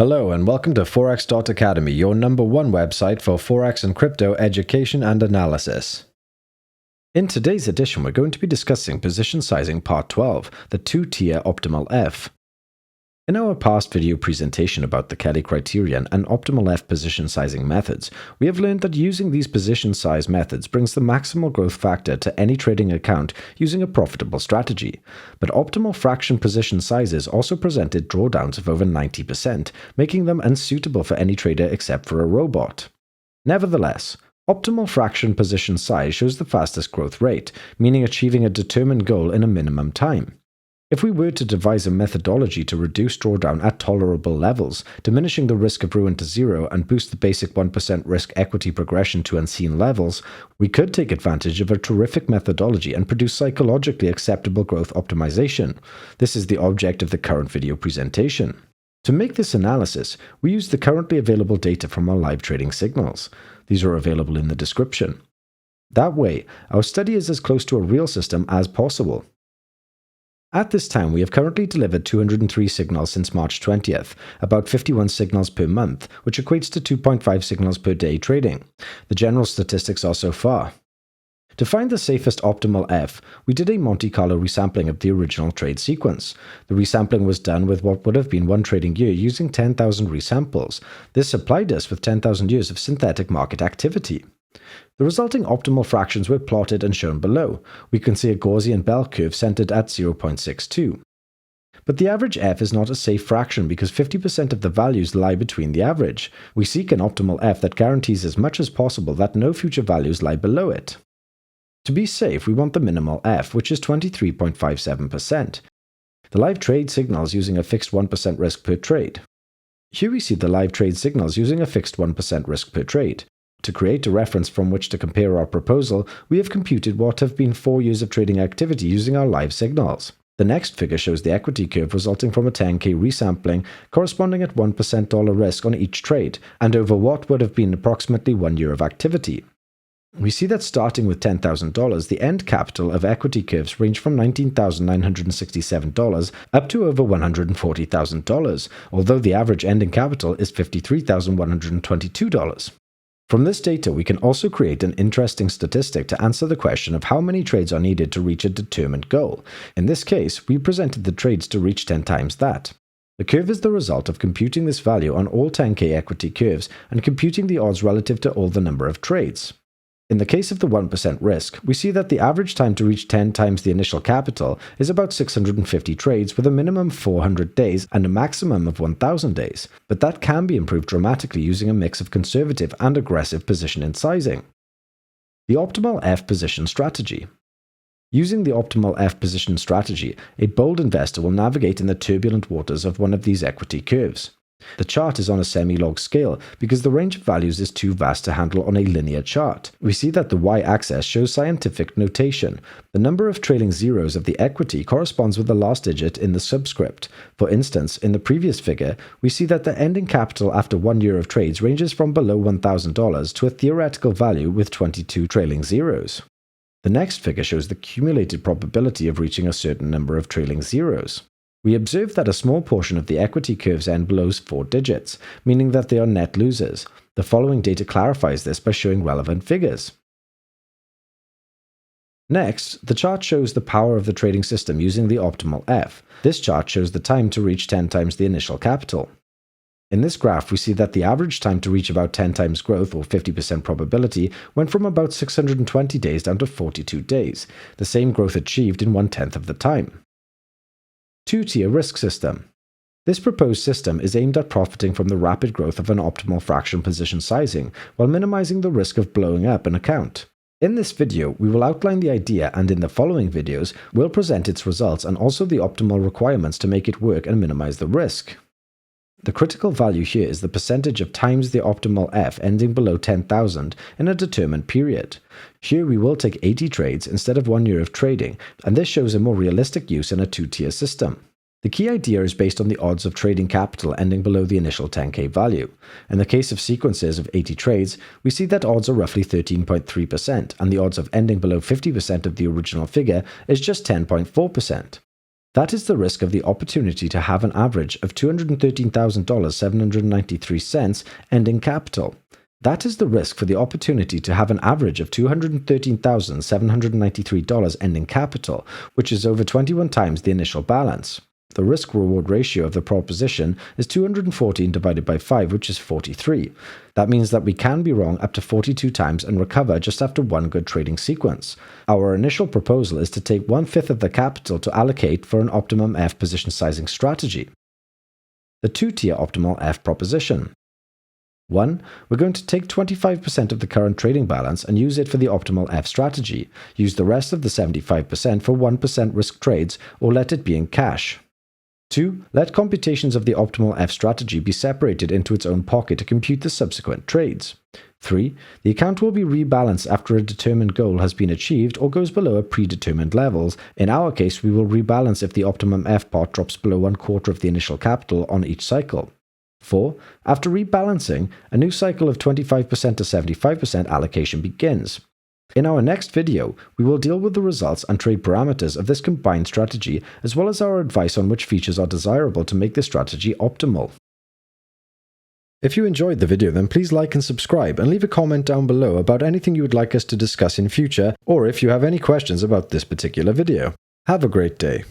Hello and welcome to Forex.Academy, your #1 website for Forex and crypto education and analysis. In today's edition, we're going to be discussing position sizing part 12, the two-tier optimal F. In our past video presentation about the Kelly criterion and optimal F position sizing methods, we have learned that using these position size methods brings the maximal growth factor to any trading account using a profitable strategy. But optimal fraction position sizes also presented drawdowns of over 90%, making them unsuitable for any trader except for a robot. Nevertheless, optimal fraction position size shows the fastest growth rate, meaning achieving a determined goal in a minimum time. If we were to devise a methodology to reduce drawdown at tolerable levels, diminishing the risk of ruin to zero and boost the basic 1% risk equity progression to unseen levels, we could take advantage of a terrific methodology and produce psychologically acceptable growth optimization. This is the object of the current video presentation. To make this analysis, we use the currently available data from our live trading signals. These are available in the description. That way, our study is as close to a real system as possible. At this time, we have currently delivered 203 signals since March 20th, about 51 signals per month, which equates to 2.5 signals per day trading. The general statistics are so far. To find the safest optimal F, we did a Monte Carlo resampling of the original trade sequence. The resampling was done with what would have been one trading year using 10,000 resamples. This supplied us with 10,000 years of synthetic market activity. The resulting optimal fractions were plotted and shown below. We can see a Gaussian bell curve centered at 0.62. But the average F is not a safe fraction because 50% of the values lie between the average. We seek an optimal F that guarantees as much as possible that no future values lie below it. To be safe, we want the minimal F, which is 23.57%. The live trade signals using a fixed 1% risk per trade. Here we see the live trade signals using a fixed 1% risk per trade. To create a reference from which to compare our proposal, we have computed what have been 4 years of trading activity using our live signals. The next figure shows the equity curve resulting from a 10K resampling corresponding at 1% dollar risk on each trade, and over what would have been approximately 1 year of activity. We see that starting with $10,000, the end capital of equity curves range from $19,967 up to over $140,000, although the average ending capital is $53,122. From this data, we can also create an interesting statistic to answer the question of how many trades are needed to reach a determined goal. In this case, we presented the trades to reach 10 times that. The curve is the result of computing this value on all 10K equity curves and computing the odds relative to all the number of trades. In the case of the 1% risk, we see that the average time to reach 10 times the initial capital is about 650 trades with a minimum of 400 days and a maximum of 1,000 days, but that can be improved dramatically using a mix of conservative and aggressive position in sizing. The optimal F position strategy. Using the optimal F position strategy, a bold investor will navigate in the turbulent waters of one of these equity curves. The chart is on a semi-log scale because the range of values is too vast to handle on a linear chart. We see that the y-axis shows scientific notation. The number of trailing zeros of the equity corresponds with the last digit in the subscript. For instance, in the previous figure, we see that the ending capital after 1 year of trades ranges from below $1,000 to a theoretical value with 22 trailing zeros. The next figure shows the cumulated probability of reaching a certain number of trailing zeros. We observe that a small portion of the equity curves end below 4 digits, meaning that they are net losers. The following data clarifies this by showing relevant figures. Next, the chart shows the power of the trading system using the optimal F. This chart shows the time to reach 10 times the initial capital. In this graph, we see that the average time to reach about 10 times growth, or 50% probability, went from about 620 days down to 42 days, the same growth achieved in 1/10 of the time. Two-tier risk system. This proposed system is aimed at profiting from the rapid growth of an optimal fraction position sizing while minimizing the risk of blowing up an account. In this video, we will outline the idea, and in the following videos, we'll present its results and also the optimal requirements to make it work and minimize the risk. The critical value here is the percentage of times the optimal F ending below 10,000 in a determined period. Here we will take 80 trades instead of 1 year of trading, and this shows a more realistic use in a two-tier system. The key idea is based on the odds of trading capital ending below the initial 10K value. In the case of sequences of 80 trades, we see that odds are roughly 13.3%, and the odds of ending below 50% of the original figure is just 10.4%. That is the risk of the opportunity to have an average of $213,793 ending capital. That is the risk for the opportunity to have an average of $213,793 ending capital, which is over 21 times the initial balance. The risk-reward ratio of the proposition is 214 divided by 5, which is 43. That means that we can be wrong up to 42 times and recover just after one good trading sequence. Our initial proposal is to take 1/5 of the capital to allocate for an optimum F position sizing strategy. The two-tier optimal F proposition. 1. We're going to take 25% of the current trading balance and use it for the optimal F strategy. Use the rest of the 75% for 1% risk trades or let it be in cash. 2. Let computations of the optimal F strategy be separated into its own pocket to compute the subsequent trades. 3. The account will be rebalanced after a determined goal has been achieved or goes below a predetermined levels. In our case, we will rebalance if the optimum F pot drops below 1/4 of the initial capital on each cycle. 4. After rebalancing, a new cycle of 25% to 75% allocation begins. In our next video, we will deal with the results and trade parameters of this combined strategy, as well as our advice on which features are desirable to make this strategy optimal. If you enjoyed the video, then please like and subscribe, and leave a comment down below about anything you would like us to discuss in future, or if you have any questions about this particular video. Have a great day.